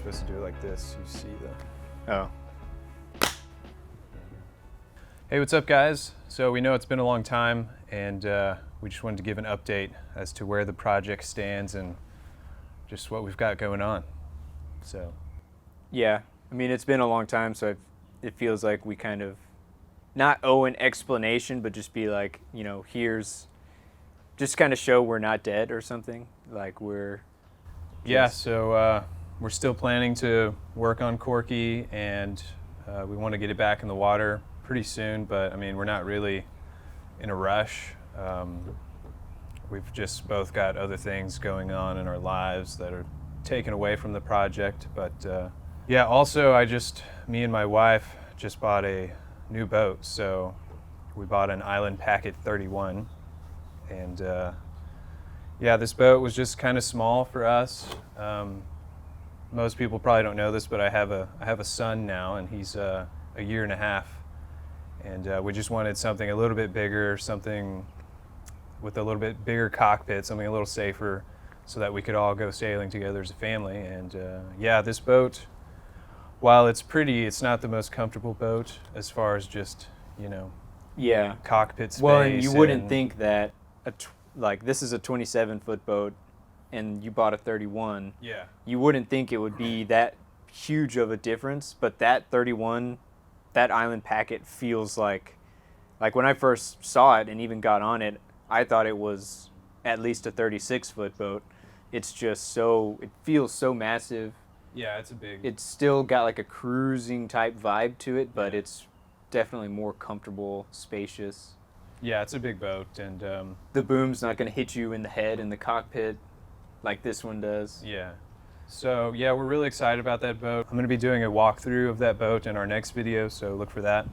supposed to do it like this. You see the... Oh. Hey, what's up, guys? So we know it's been a long time, and we just wanted to give an update as to where the project stands and just what we've got going on. So, Yeah, I mean, it's been a long time, so it feels like we kind of not owe an explanation, but just be like, you know, here's just kind of show we're not dead or something. Like yeah, so we're still planning to work on Corky, and we want to get it back in the water pretty soon, but I mean, we're not really in a rush. We've just both got other things going on in our lives that are taken away from the project. But yeah, also me and my wife just bought a new boat. So we bought an Island Packet 31, and yeah, this boat was just kind of small for us. Most people probably don't know this, but I have a son now, and he's a year and a half. And we just wanted something a little bit bigger, something with a little bit bigger cockpit, something a little safer, so that we could all go sailing together as a family. And yeah, this boat, while it's pretty, it's not the most comfortable boat as far as just, you know, yeah, cockpit space. Well, and you wouldn't think that like this is a 27-foot boat, and you bought a 31. Yeah. You wouldn't think it would be that huge of a difference, but that 31. That Island Packet feels like when I first saw it and even got on it, I thought it was at least a 36-foot boat. It's just it feels so massive. Yeah, It's still got like a cruising type vibe to it, but it's definitely more comfortable, spacious. Yeah, it's a big boat, and the boom's not going to hit you in the head in the cockpit like this one does. Yeah. So yeah, we're really excited about that boat. I'm going to be doing a walkthrough of that boat in our next video, so look for that.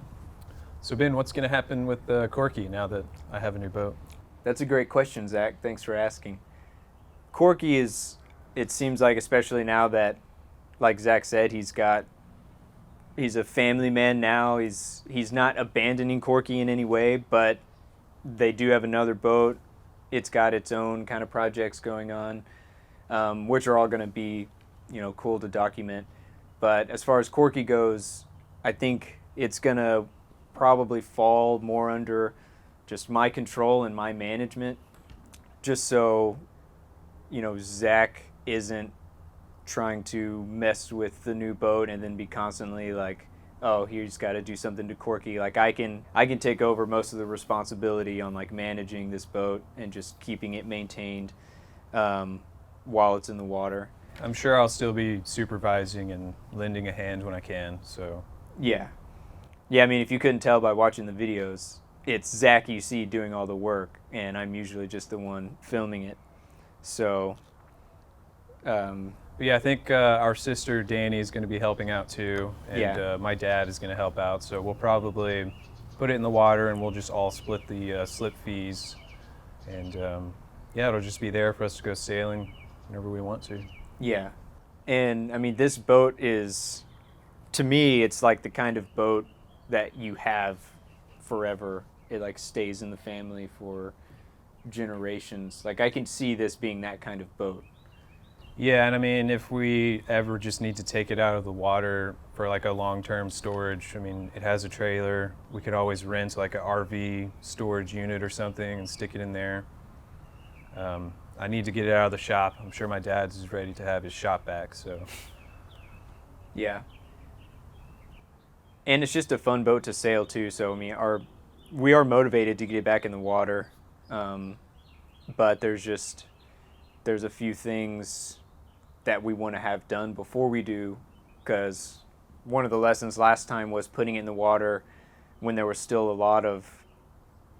So Ben, what's going to happen with Corky now that I have a new boat? That's a great question, Zach. Thanks for asking. Corky it seems like, especially now that, like Zach said, he's a family man now. He's not abandoning Corky in any way, but they do have another boat. It's got its own kind of projects going on. Which are all going to be, you know, cool to document. But as far as Corky goes, I think it's going to probably fall more under just my control and my management, just so, you know, Zach isn't trying to mess with the new boat and then be constantly like, oh, he's got to do something to Corky. Like I can take over most of the responsibility on like managing this boat and just keeping it maintained. While it's in the water. I'm sure I'll still be supervising and lending a hand when I can, so. Yeah, I mean, if you couldn't tell by watching the videos, it's Zach you see doing all the work, and I'm usually just the one filming it. So, yeah, I think our sister Danny is going to be helping out too, and my dad is going to help out, so we'll probably put it in the water and we'll just all split the slip fees, and yeah, it'll just be there for us to go sailing whenever we want to. Yeah. And I mean, this boat is, to me, it's like the kind of boat that you have forever. It like stays in the family for generations. Like I can see this being that kind of boat. Yeah, and I mean, if we ever just need to take it out of the water for like a long-term storage, I mean, it has a trailer. We could always rent like an RV storage unit or something and stick it in there. I need to get it out of the shop. I'm sure my dad's ready to have his shop back, so. Yeah. And it's just a fun boat to sail too, so I mean, we are motivated to get it back in the water, but there's a few things that we want to have done before we do, because one of the lessons last time was putting it in the water when there was still a lot of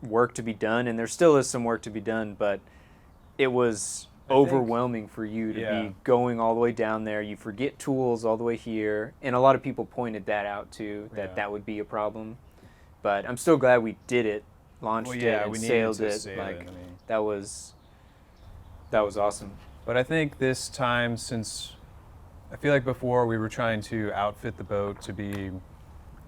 work to be done, and there still is some work to be done, but it was overwhelming for you to be going all the way down there. You forget tools all the way here. And a lot of people pointed that out too, that would be a problem. But I'm still glad we did it, launched it, and sailed it. That was awesome. But I think this time, since I feel like before we were trying to outfit the boat to be,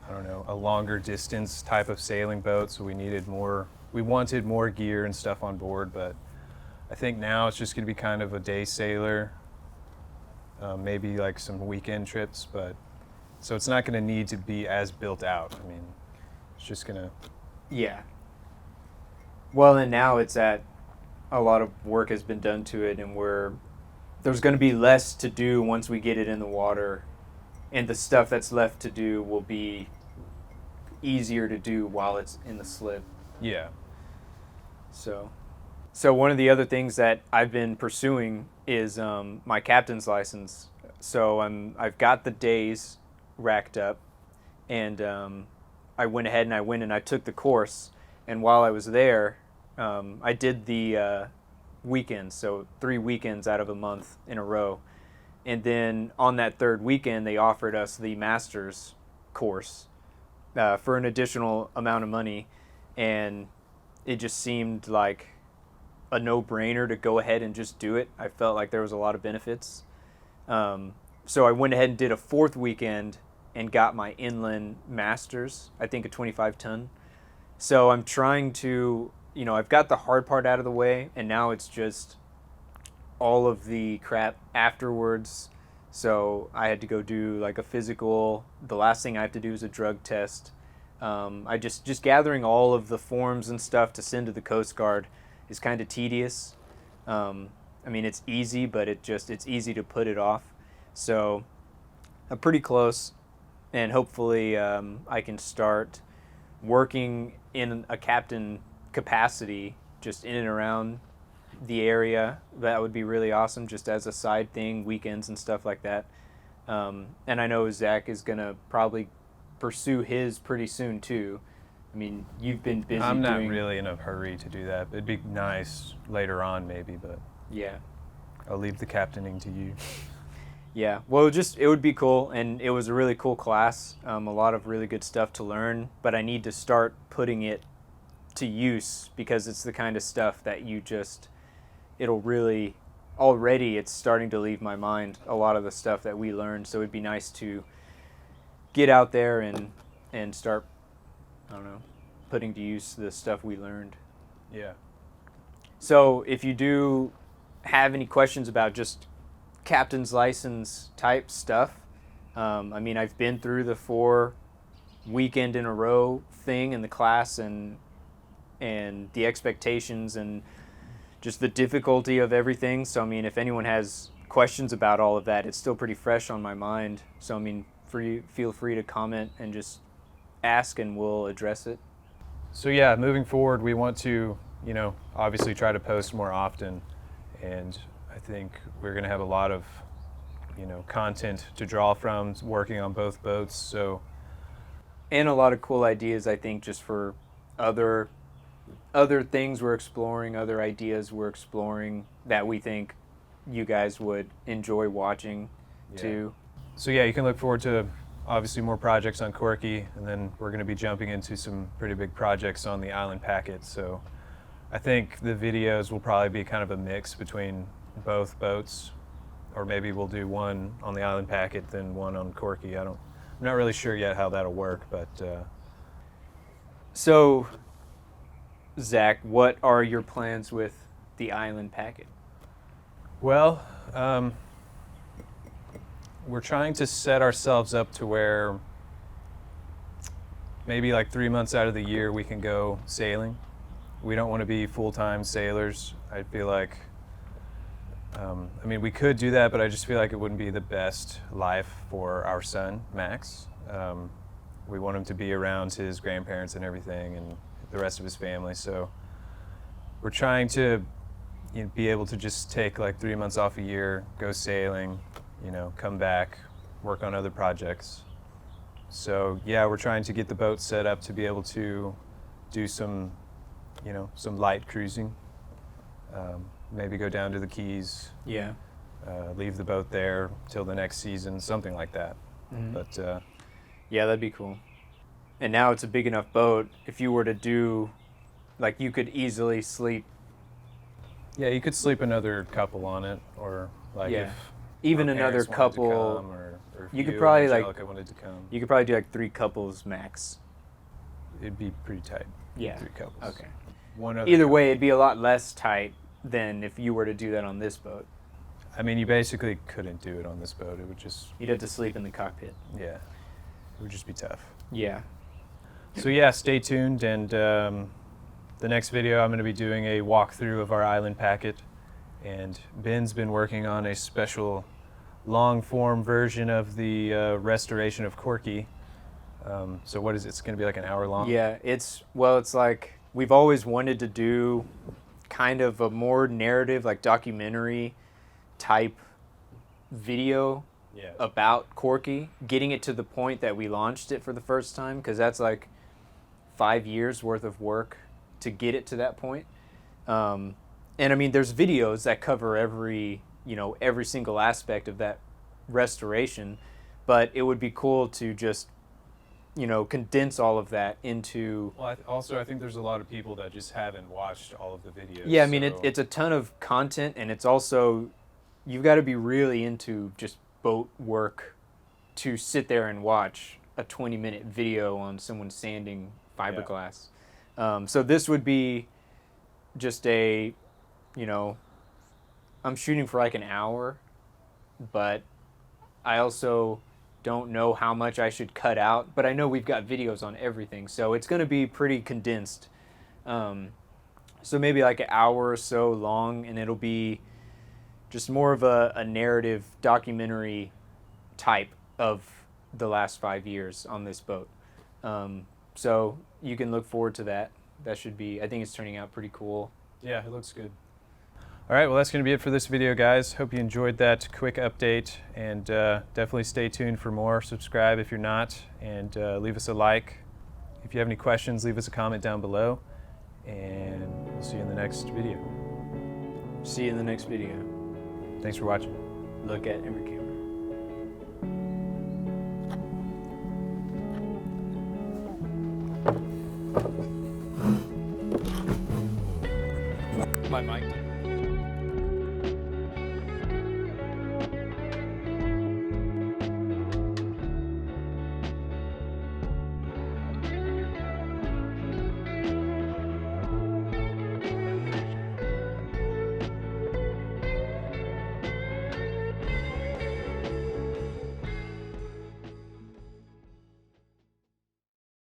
I don't know, a longer distance type of sailing boat, so we wanted more gear and stuff on board, but I think now it's just going to be kind of a day sailor. maybe like some weekend trips, but so it's not going to need to be as built out. I mean, it's just going to. Yeah. Well, and now it's at a lot of work has been done to it, and there's going to be less to do once we get it in the water, and the stuff that's left to do will be easier to do while it's in the slip. Yeah. So one of the other things that I've been pursuing is my captain's license. So I've got the days racked up, and I went ahead and I took the course. And while I was there, I did the weekends, so 3 weekends out of a month in a row. And then on that third weekend, they offered us the master's course for an additional amount of money, and it just seemed like a no-brainer to go ahead and just do it. I felt like there was a lot of benefits. So I went ahead and did a 4th weekend and got my inland masters, I think a 25-ton. So I'm trying to, I've got the hard part out of the way, and now it's just all of the crap afterwards. So I had to go do like a physical. The last thing I have to do is a drug test. I just gathering all of the forms and stuff to send to the Coast Guard is kind of tedious. I mean, it's easy, but it's easy to put it off. So I'm pretty close, and hopefully I can start working in a captain capacity just in and around the area. That would be really awesome, just as a side thing, weekends and stuff like that. And I know Zach is going to probably pursue his pretty soon too. I mean, you've been busy. I'm not really in a hurry to do that. It'd be nice later on maybe, but yeah, I'll leave the captaining to you. Yeah, well, it would be cool, and it was a really cool class, a lot of really good stuff to learn, but I need to start putting it to use, because it's the kind of stuff that already it's starting to leave my mind, a lot of the stuff that we learned, so it'd be nice to get out there and start, I don't know, putting to use the stuff we learned. Yeah. So if you do have any questions about just captain's license type stuff, I mean, I've been through the 4 weekend in a row thing in the class, and the expectations and just the difficulty of everything. So I mean, if anyone has questions about all of that, it's still pretty fresh on my mind. So I mean, feel free to comment and just ask, and we'll address it. So yeah, moving forward, we want to, obviously try to post more often, and I think we're going to have a lot of, content to draw from working on both boats. So, and a lot of cool ideas, I think, just for other things we're exploring, other ideas we're exploring that we think you guys would enjoy watching too. So yeah, you can look forward to obviously more projects on Corky, and then we're going to be jumping into some pretty big projects on the Island Packet. So I think the videos will probably be kind of a mix between both boats, or maybe we'll do one on the Island Packet, then one on Corky. I'm not really sure yet how that'll work, but So Zach, what are your plans with the Island Packet? Well, we're trying to set ourselves up to where maybe like 3 months out of the year we can go sailing. We don't want to be full-time sailors. I feel like, I mean, we could do that, but I just feel like it wouldn't be the best life for our son, Max. We want him to be around his grandparents and everything, and the rest of his family. So we're trying to be able to just take like 3 months off a year, go sailing, come back, work on other projects. So yeah, we're trying to get the boat set up to be able to do some light cruising. Maybe go down to the Keys. Yeah. Leave the boat there till the next season, something like that. Mm-hmm. But yeah, that'd be cool. And now it's a big enough boat. If you were to do, like, you could easily sleep. Yeah, you could sleep another couple on it, or like if even our another parents wanted to couple. come, or if you could probably and like Angelica wanted to come. You could probably do like 3 couples max. It'd be pretty tight. Yeah. 3 couples. Okay. One other Either couple. way, it'd be a lot less tight than if you were to do that on this boat. I mean, you basically couldn't do it on this boat. It would just, You'd have to sleep in the cockpit. yeah, it would just be tough. Yeah. So yeah, stay tuned, and the next video I'm going to be doing a walkthrough of our island packet, and Ben's been working on a special long form version of the restoration of Corky. So what is it? It's going to be like an hour long? Yeah, it's like we've always wanted to do kind of a more narrative, like documentary type video Yeah. about Corky, getting it to the point that we launched it for the first time, because that's like 5 years worth of work to get it to that point. And I mean, there's videos that cover every single aspect of that restoration, but it would be cool to just condense all of that into. Well, I think there's a lot of people that just haven't watched all of the videos. Yeah, I mean, so- it's a ton of content, and it's also, you've got to be really into just boat work to sit there and watch a 20-minute video on someone sanding fiberglass. So this would be just I'm shooting for like an hour, but I also don't know how much I should cut out, but I know we've got videos on everything, so it's going to be pretty condensed. So maybe like an hour or so long, and it'll be just more of a narrative documentary type of the last 5 years on this boat. So you can look forward to that. That should be, I think it's turning out pretty cool. Yeah, it looks good. All right, well, that's going to be it for this video, guys. Hope you enjoyed that quick update, and definitely stay tuned for more. Subscribe if you're not, and leave us a like. If you have any questions, leave us a comment down below, and we'll see you in the next video. See you in the next video. Thanks for watching. Look at every camera. My mic.